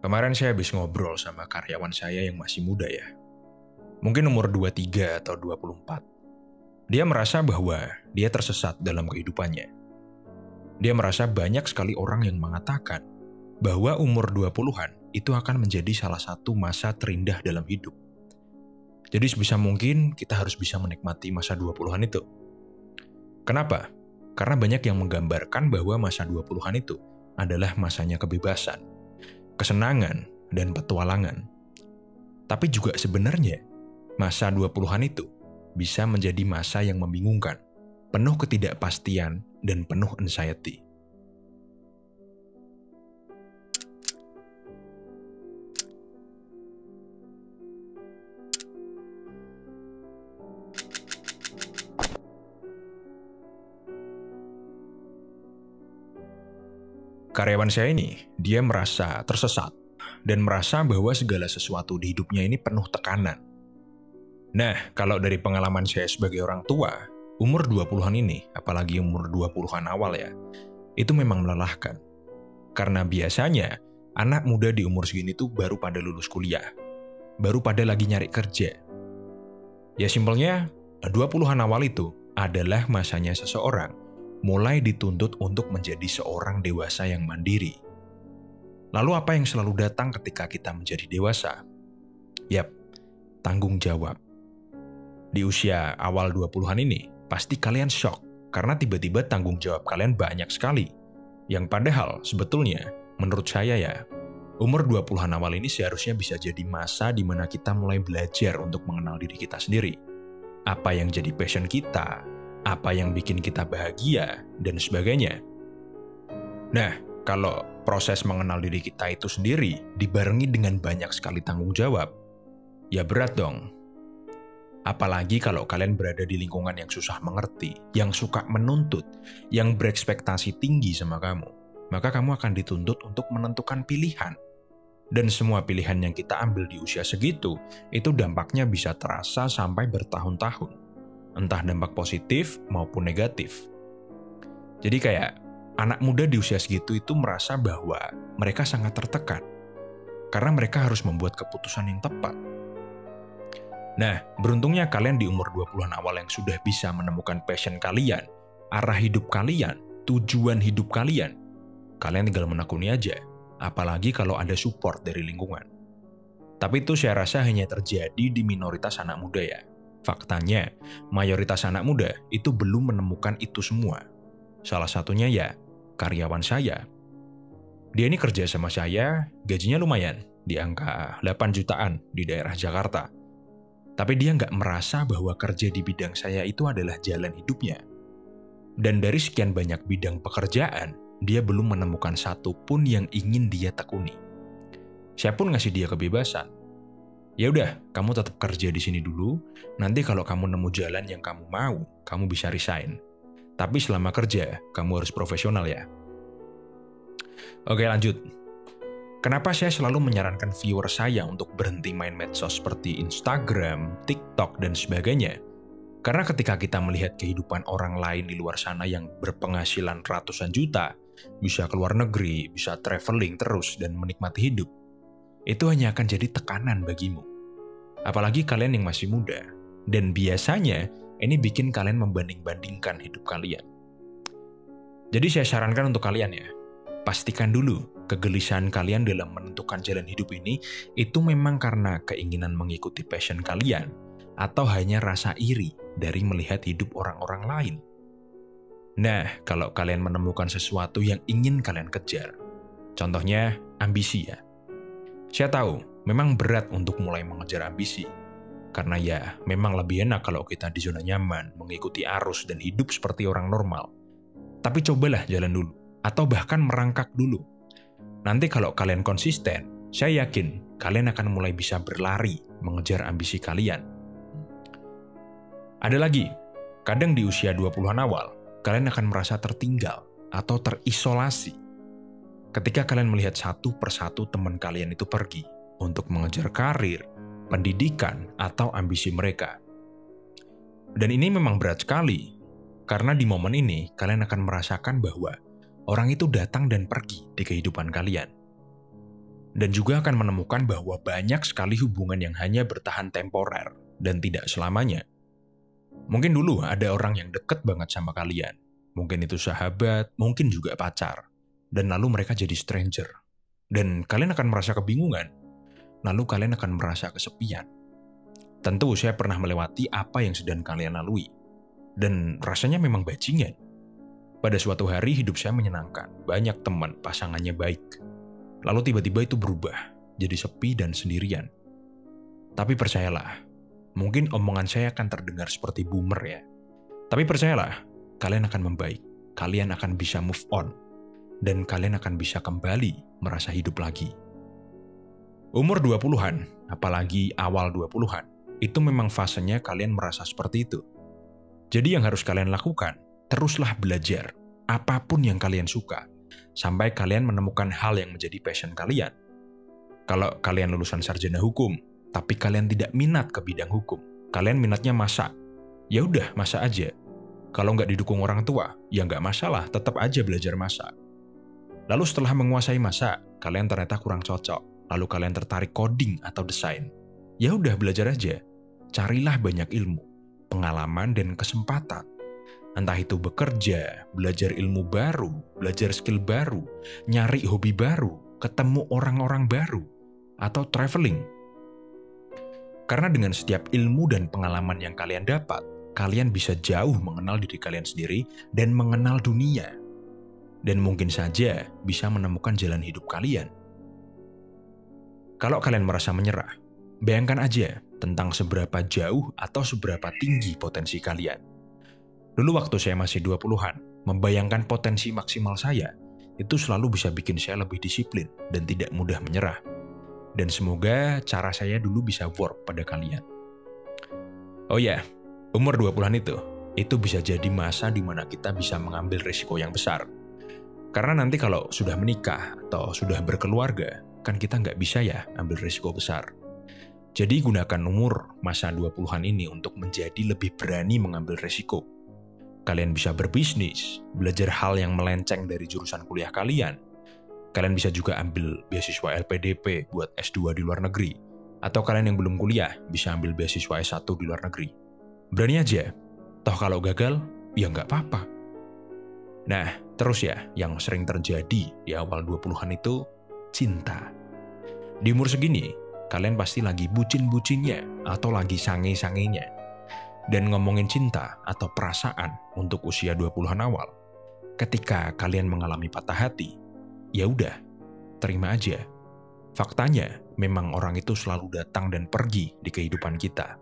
Kemarin saya habis ngobrol sama karyawan saya yang masih muda ya. Mungkin umur 23 atau 24. Dia merasa bahwa dia tersesat dalam kehidupannya. Dia merasa banyak sekali orang yang mengatakan bahwa umur 20-an itu akan menjadi salah satu masa terindah dalam hidup. Jadi sebisa mungkin kita harus bisa menikmati masa 20-an itu. Kenapa? Karena banyak yang menggambarkan bahwa masa 20-an itu adalah masanya kebebasan, kesenangan, dan petualangan. Tapi juga sebenarnya, masa 20-an itu bisa menjadi masa yang membingungkan, penuh ketidakpastian, dan penuh anxiety. Karyawan saya ini, dia merasa tersesat dan merasa bahwa segala sesuatu di hidupnya ini penuh tekanan. Nah, kalau dari pengalaman saya sebagai orang tua, umur 20-an ini, apalagi umur 20-an awal ya, itu memang melelahkan. Karena biasanya, anak muda di umur segini tuh baru pada lulus kuliah, baru pada lagi nyari kerja. Ya simpelnya, 20-an awal itu adalah masanya seseorang mulai dituntut untuk menjadi seorang dewasa yang mandiri. Lalu apa yang selalu datang ketika kita menjadi dewasa? Yap, tanggung jawab. Di usia awal 20-an ini, pasti kalian shock karena tiba-tiba tanggung jawab kalian banyak sekali. Yang padahal sebetulnya, menurut saya ya, umur 20-an awal ini seharusnya bisa jadi masa di mana kita mulai belajar untuk mengenal diri kita sendiri. Apa yang jadi passion kita, apa yang bikin kita bahagia, dan sebagainya. Nah, kalau proses mengenal diri kita itu sendiri dibarengi dengan banyak sekali tanggung jawab, ya berat dong. Apalagi kalau kalian berada di lingkungan yang susah mengerti, yang suka menuntut, yang berekspektasi tinggi sama kamu, maka kamu akan dituntut untuk menentukan pilihan. Dan semua pilihan yang kita ambil di usia segitu, itu dampaknya bisa terasa sampai bertahun-tahun. Entah dampak positif maupun negatif. Jadi kayak anak muda di usia segitu itu merasa bahwa mereka sangat tertekan. Karena mereka harus membuat keputusan yang tepat. Nah, beruntungnya kalian di umur 20-an awal yang sudah bisa menemukan passion kalian, arah hidup kalian, tujuan hidup kalian. Kalian tinggal menekuni aja, apalagi kalau ada support dari lingkungan. Tapi itu saya rasa hanya terjadi di minoritas anak muda ya. Faktanya, mayoritas anak muda itu belum menemukan itu semua. Salah satunya ya, karyawan saya. Dia ini kerja sama saya, gajinya lumayan, di angka 8 jutaan di daerah Jakarta. Tapi dia nggak merasa bahwa kerja di bidang saya itu adalah jalan hidupnya. Dan dari sekian banyak bidang pekerjaan, dia belum menemukan satu pun yang ingin dia tekuni. Saya pun ngasih dia kebebasan. Ya udah, kamu tetap kerja di sini dulu. Nanti kalau kamu nemu jalan yang kamu mau, kamu bisa resign. Tapi selama kerja, kamu harus profesional ya. Oke, lanjut. Kenapa saya selalu menyarankan viewer saya untuk berhenti main medsos seperti Instagram, TikTok, dan sebagainya? Karena ketika kita melihat kehidupan orang lain di luar sana yang berpenghasilan ratusan juta, bisa keluar negeri, bisa traveling terus, dan menikmati hidup, itu hanya akan jadi tekanan bagimu. Apalagi kalian yang masih muda. Dan biasanya, ini bikin kalian membanding-bandingkan hidup kalian. Jadi saya sarankan untuk kalian ya, pastikan dulu kegelisahan kalian dalam menentukan jalan hidup ini itu memang karena keinginan mengikuti passion kalian, atau hanya rasa iri dari melihat hidup orang-orang lain. Nah, kalau kalian menemukan sesuatu yang ingin kalian kejar, contohnya ambisi ya. Saya tahu, memang berat untuk mulai mengejar ambisi. Karena ya, memang lebih enak kalau kita di zona nyaman, mengikuti arus dan hidup seperti orang normal. Tapi cobalah jalan dulu, atau bahkan merangkak dulu. Nanti kalau kalian konsisten, saya yakin kalian akan mulai bisa berlari mengejar ambisi kalian. Ada lagi, kadang di usia 20-an awal, kalian akan merasa tertinggal atau terisolasi. Ketika kalian melihat satu persatu teman kalian itu pergi untuk mengejar karir, pendidikan, atau ambisi mereka. Dan ini memang berat sekali, karena di momen ini kalian akan merasakan bahwa orang itu datang dan pergi di kehidupan kalian. Dan juga akan menemukan bahwa banyak sekali hubungan yang hanya bertahan temporer dan tidak selamanya. Mungkin dulu ada orang yang deket banget sama kalian. Mungkin itu sahabat, mungkin juga pacar. Dan lalu mereka jadi stranger. Dan kalian akan merasa kebingungan. Lalu kalian akan merasa kesepian. Tentu saya pernah melewati apa yang sedang kalian lalui. Dan rasanya memang bajingan. Pada suatu hari hidup saya menyenangkan. Banyak teman, pasangannya baik. Lalu tiba-tiba itu berubah, jadi sepi dan sendirian. Tapi percayalah, mungkin omongan saya akan terdengar seperti boomer ya. Tapi percayalah, kalian akan membaik, kalian akan bisa move on, dan kalian akan bisa kembali merasa hidup lagi. Umur 20-an, apalagi awal 20-an, itu memang fasenya kalian merasa seperti itu. Jadi yang harus kalian lakukan, teruslah belajar, apapun yang kalian suka, sampai kalian menemukan hal yang menjadi passion kalian. Kalau kalian lulusan sarjana hukum, tapi kalian tidak minat ke bidang hukum, kalian minatnya masak, ya udah masak aja. Kalau nggak didukung orang tua, ya nggak masalah, tetap aja belajar masak. Lalu setelah menguasai masak, kalian ternyata kurang cocok, lalu kalian tertarik coding atau desain. Ya udah belajar aja, carilah banyak ilmu, pengalaman dan kesempatan. Entah itu bekerja, belajar ilmu baru, belajar skill baru, nyari hobi baru, ketemu orang-orang baru, atau traveling. Karena dengan setiap ilmu dan pengalaman yang kalian dapat, kalian bisa jauh mengenal diri kalian sendiri dan mengenal dunia. Dan mungkin saja bisa menemukan jalan hidup kalian. Kalau kalian merasa menyerah, bayangkan aja tentang seberapa jauh atau seberapa tinggi potensi kalian. Dulu waktu saya masih 20-an, membayangkan potensi maksimal saya, itu selalu bisa bikin saya lebih disiplin dan tidak mudah menyerah. Dan semoga cara saya dulu bisa work pada kalian. Oh ya, umur 20-an itu bisa jadi masa di mana kita bisa mengambil risiko yang besar. Karena nanti kalau sudah menikah atau sudah berkeluarga, kan kita nggak bisa ya ambil risiko besar. Jadi gunakan umur masa 20-an ini untuk menjadi lebih berani mengambil risiko. Kalian bisa berbisnis, belajar hal yang melenceng dari jurusan kuliah kalian. Kalian bisa juga ambil beasiswa LPDP buat S2 di luar negeri. Atau kalian yang belum kuliah bisa ambil beasiswa S1 di luar negeri. Berani aja. Toh kalau gagal, ya nggak apa-apa. Nah, terus ya, yang sering terjadi di awal 20-an itu, cinta. Di umur segini, kalian pasti lagi bucin-bucinnya atau lagi sange-sangenya. Dan ngomongin cinta atau perasaan untuk usia 20-an awal, ketika kalian mengalami patah hati, ya udah, terima aja. Faktanya, memang orang itu selalu datang dan pergi di kehidupan kita.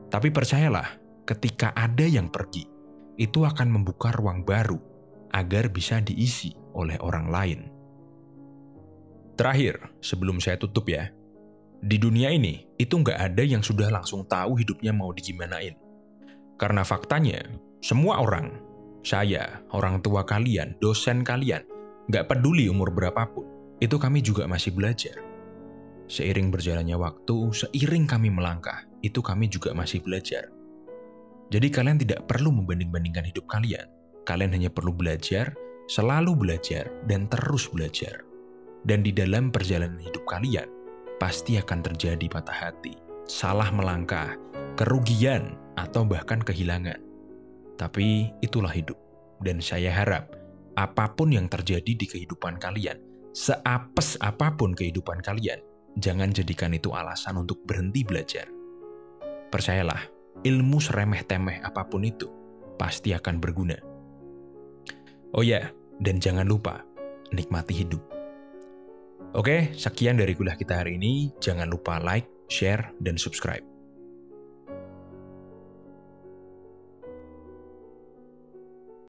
Tapi percayalah, ketika ada yang pergi, itu akan membuka ruang baru agar bisa diisi oleh orang lain. Terakhir, sebelum saya tutup ya, di dunia ini, itu nggak ada yang sudah langsung tahu hidupnya mau digimanain. Karena faktanya, semua orang, saya, orang tua kalian, dosen kalian, nggak peduli umur berapapun, itu kami juga masih belajar. Seiring berjalannya waktu, seiring kami melangkah, itu kami juga masih belajar. Jadi kalian tidak perlu membanding-bandingkan hidup kalian. Kalian hanya perlu belajar, selalu belajar, dan terus belajar. Dan di dalam perjalanan hidup kalian, pasti akan terjadi patah hati, salah melangkah, kerugian, atau bahkan kehilangan. Tapi itulah hidup. Dan saya harap, apapun yang terjadi di kehidupan kalian, seapes apapun kehidupan kalian, jangan jadikan itu alasan untuk berhenti belajar. Percayalah, ilmu seremeh-temeh apapun itu, pasti akan berguna. Oh ya, dan jangan lupa, nikmati hidup. Oke, sekian dari kuliah kita hari ini. Jangan lupa like, share, dan subscribe.